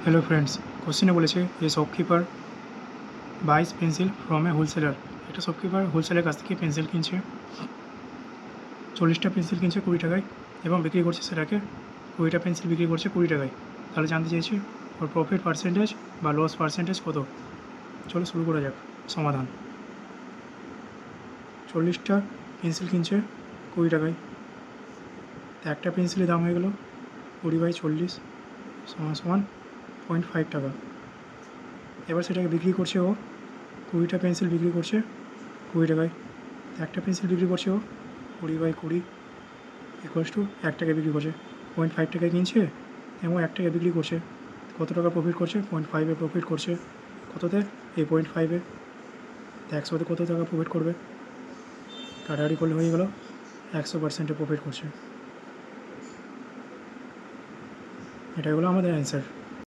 Hello friends, কোশ্চেনে বলেছে যে shopkeeper buys pencil from a wholesaler. একটা শপকিপার হোলসেলের কাছ থেকে পেন্সিল কিনছে, 40টা পেন্সিল কিনছে 20 টাকায় এবং বিক্রি করছে সেটাকে 20টা পেন্সিল বিক্রি করছে 20 টাকায়। তাহলে জানতে চাইছে ওর প্রফিট পার্সেন্টেজ বা লস পার্সেন্টেজ কত। চলো শুরু করা যাক সমাধান। 40টা পেন্সিল কিনছে 20 টাকায়, তো একটা পেন্সিলের দাম হয়ে গেল 20/40 সমান 0.5 টাকা। এবার সেটাকে বিক্রি করছে ও 20টা পেন্সিল বিক্রি করছে 20 টাকায়, একটা পেন্সিল বিক্রি করছে ও 20/20 ইকুয়ালস টু 1 টাকায় বিক্রি করছে। 0.5 টাকায় কিনছে এবং 1 টাকায় বিক্রি করছে। কত টাকা প্রফিট করছে? 0.5 প্রফিট করছে। কততে? এই 0.5 তো 100তে কত টাকা প্রফিট করবে? কাটাকাটি করলে হয়ে গেল 100% প্রফিট করছে। এটাই হলো আমাদের অ্যান্সার।